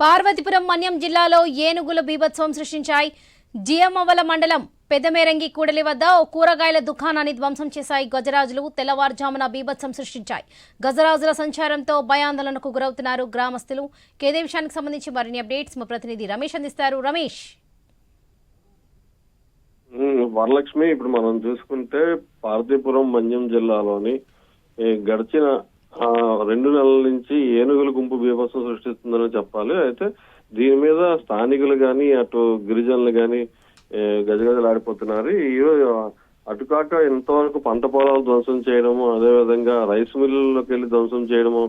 పార్వతీపురం మన్యం జిల్లాలో ఏనుగులు బీభత్సం సృష్టించాయి. జియమవల మండలం పెదమేరంగి కూడలి వద్ద ఓ కూరగాయల దుకాణాన్ని ధ్వంసం చేశాయి గజరాజులు. తెల్లవారుజామున బీభత్సం సృష్టించాయి. గజరాజుల సంచారంతో భయాందోళనకు గురవుతున్నారు గ్రామస్తులు. ఇదే విషయానికి సంబంధించి మరిన్ని అప్డేట్స్ మా ప్రతినిధి రమేష్ అందిస్తారు. రమేష్. వరలక్ష్మి, ఇప్పుడు మనం చూసుకుంటే పార్వతీపురం మన్యం జిల్లాలోని గడిచిన 2 నెలల నుంచి ఏనుగుల గుంపు బీభత్సం సృష్టిస్తుందని చెప్పాలి. అయితే దీని మీద స్థానికులు గాని అటు గిరిజనులు గాని గజగజలాడిపోతున్నారు. ఈరోజు అటుకాక ఇంతవరకు పంట పొలాలు ధ్వంసం చేయడము, అదేవిధంగా రైస్ మిల్లులోకి వెళ్ళి ధ్వంసం చేయడము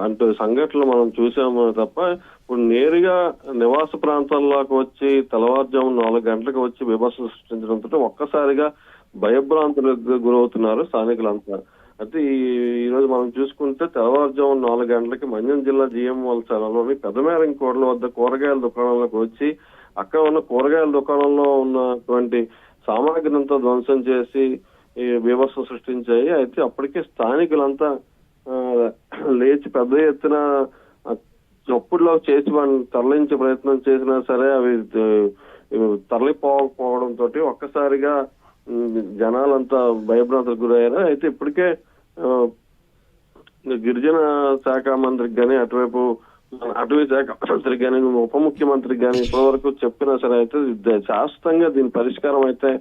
అంటూ సంఘటనలు మనం చూసాము తప్ప ఇప్పుడు నేరుగా నివాస ప్రాంతాల్లోకి వచ్చి తెల్లవారుజాము 4 గంటలకు వచ్చి బీభత్సం సృష్టించడంతో ఒక్కసారిగా భయభ్రాంతులకు గురవుతున్నారు స్థానికులంతా. అయితే ఈ రోజు మనం చూసుకుంటే తెల్లవారుజాము 4 గంటలకి మన్యం జిల్లా జిఎంవల స్థలంలోని పెదమేరంగి కోడల వద్ద కూరగాయల దుకాణంలోకి వచ్చి అక్కడ ఉన్న కూరగాయల దుకాణంలో ఉన్నటువంటి సామాగ్రిని అంతా ధ్వంసం చేసి ఈ బీభత్సం సృష్టించాయి. అయితే అప్పటికే స్థానికులంతా లేచి పెద్ద ఎత్తున చప్పుడులో చేసి వాడిని తరలించే ప్రయత్నం చేసినా సరే అవి తరలిపోకపోవడంతో ఒక్కసారిగా జనాలంతా భయభ్రాంతులకు గురయ్యారు. అయితే ఇప్పటికే గిరిజన శాఖ మంత్రికి గాని, అటువైపు అటవీ శాఖ మంత్రికి గాని, ఉప ముఖ్యమంత్రికి గాని ఇప్పటి వరకు చెప్పినా సరే అయితే శాశ్వతంగా దీని పరిష్కారం అయితే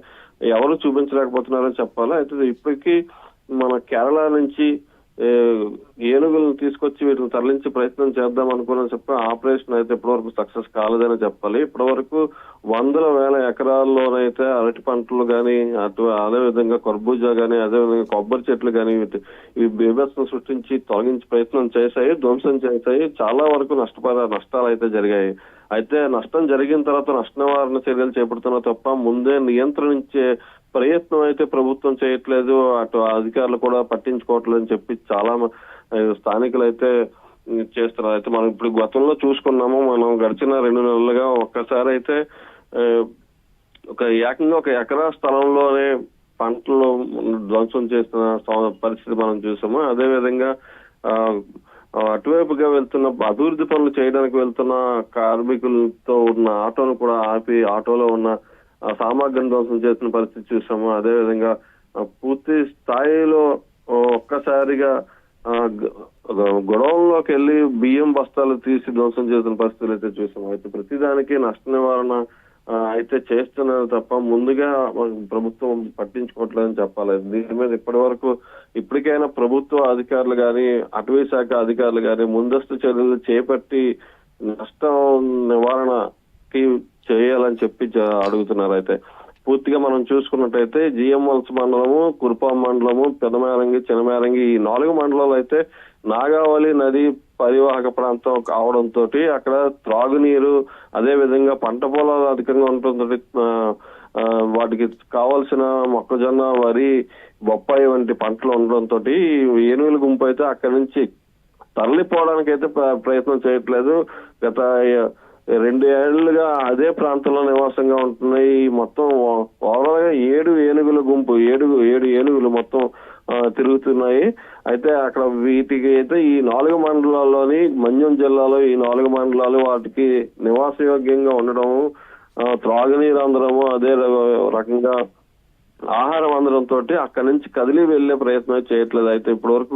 ఎవరు చూపించలేకపోతున్నారని చెప్పాలి. అయితే ఇప్పటికీ మన కేరళ నుంచి ఏనుగులను తీసుకొచ్చి వీటిని తరలించే ప్రయత్నం చేద్దాం అనుకుని చెప్పి ఆపరేషన్ అయితే ఇప్పటివరకు సక్సెస్ కాలేదని చెప్పాలి. ఇప్పటి వరకు 100,000 ఎకరాల్లోనైతే అరటి పంటలు గాని, అదేవిధంగా కర్బూజా గాని, అదేవిధంగా కొబ్బరి చెట్లు గాని ఈ బీభత్సం సృష్టించి తొలగించే ప్రయత్నం చేశాయి, ధ్వంసం చేశాయి. చాలా వరకు నష్టాలు అయితే జరిగాయి. అయితే నష్టం జరిగిన తర్వాత నష్ట నివారణ చర్యలు చేపడుతున్నా తప్ప ముందే నియంత్రించే ప్రయత్నం అయితే ప్రభుత్వం చేయట్లేదు, అటు అధికారులు కూడా పట్టించుకోవట్లేదని చెప్పి చాలా స్థానికులు అయితే చేస్తున్నారు. అయితే మనం ఇప్పుడు గతంలో చూసుకున్నాము, మనం గడిచిన 2 నెలలుగా ఒక్కసారి అయితే ఏకంగా 1 ఎకరా స్థలంలోనే పంటలు ధ్వంసం చేస్తున్న పరిస్థితి మనం చూసాము. అదేవిధంగా అటువైపుగా వెళ్తున్న అభివృద్ధి పనులు చేయడానికి వెళ్తున్న కార్మికులతో ఉన్న ఆటోను కూడా ఆపి ఆటోలో ఉన్న సామాగ్రిని ధ్వంసం చేసిన పరిస్థితి చూసాము. అదేవిధంగా పూర్తి స్థాయిలో ఒక్కసారిగా గొడవల్లోకి వెళ్లి బియ్యం బస్తాలు తీసి ధ్వంసం చేసిన పరిస్థితులు అయితే చూసాము. అయితే ప్రతిదానికి నష్ట నివారణ అయితే చేస్తున్నారు తప్ప ముందుగా ప్రభుత్వం పట్టించుకోవట్లేదని చెప్పాలి. దీని మీద ఇప్పటికైనా ప్రభుత్వ అధికారులు గాని, అటవీ శాఖ అధికారులు గాని ముందస్తు చర్యలు చేపట్టి నష్టం నివారణకి చేయాలని చెప్పి అడుగుతున్నారు. అయితే పూర్తిగా మనం చూసుకున్నట్టయితే జిఎంవల్స్ మండలము, కురుపాం మండలము, పెదమేరంగి, చినమేరంగి ఈ 4 మండలాలు అయితే నాగావళి నది పరివాహక ప్రాంతం కావడంతో అక్కడ త్రాగునీరు, అదే విధంగా పంట పొలాలు అధికంగా ఉండటంతో వాటికి కావాల్సిన మొక్కజొన్న, వరి, బొప్పాయి వంటి పంటలు ఉండడంతో ఏనుగుల గుంపు అయితే అక్కడి నుంచి తరలిపోవడానికి అయితే ప్రయత్నం చేయట్లేదు. గత 2 ఏళ్లుగా అదే ప్రాంతంలో నివాసంగా ఉంటున్నాయి. మొత్తం ఓవరాల్ గా 7 ఏనుగుల గుంపు, 7 ఏనుగులు మొత్తం తిరుగుతున్నాయి. అయితే అక్కడ వీటికి అయితే ఈ 4 మండలాల్లోని మన్యం జిల్లాలో ఈ 4 మండలాలు వాటికి నివాసయోగ్యంగా ఉండడం, త్రాగునీరు అందడము, అదే రకంగా ఆహారం అందడంతో అక్కడి నుంచి కదిలి వెళ్లే ప్రయత్నం చేయట్లేదు. అయితే ఇప్పటి వరకు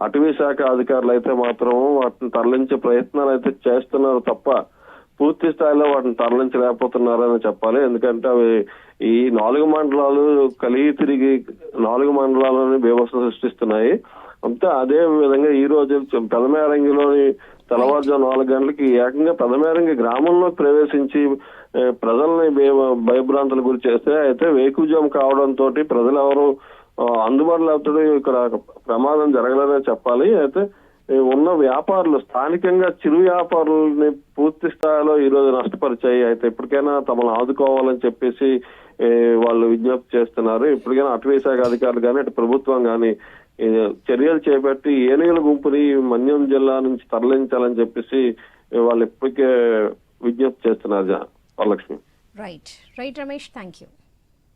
అటవీ శాఖ అధికారులు అయితే మాత్రం వాటిని తరలించే ప్రయత్నాలు అయితే చేస్తున్నారు తప్ప పూర్తి స్థాయిలో వాటిని తరలించలేకపోతున్నారని చెప్పాలి. ఎందుకంటే అవి ఈ 4 మండలాలు కలిగి తిరిగి 4 మండలాలని బీభత్సం సృష్టిస్తున్నాయి. అంతే అదే విధంగా ఈ రోజు పెదమేరంగిలోని తెల్లవారుజాము 4 గంటలకి ఏకంగా పెదమేరంగి గ్రామంలో ప్రవేశించి ప్రజల్ని భయభ్రాంతులకు గురి చేస్తే అయితే వేకుజాము కావడంతో ప్రజలు ఎవరు అందుబాటులో అవుతాడు, ఇక్కడ ప్రమాదం జరగలేదని చెప్పాలి. అయితే ఉన్న వ్యాపారులు స్థానికంగా చిరు వ్యాపారులని పూర్తి స్థాయిలో ఈ రోజు నష్టపరిచాయి. అయితే ఇప్పటికైనా తమను ఆదుకోవాలని చెప్పేసి వాళ్ళు విజ్ఞప్తి చేస్తున్నారు. ఇప్పటికైనా అటవీ శాఖ అధికారులు కానీ, అటు ప్రభుత్వం కానీ చర్యలు చేపట్టి ఏనుగుల గుంపుని మన్యం జిల్లా నుంచి తరలించాలని చెప్పేసి వాళ్ళు ఇప్పటికే విజ్ఞప్తి చేస్తున్నారు Varalakshmi. Right Ramesh, thank you.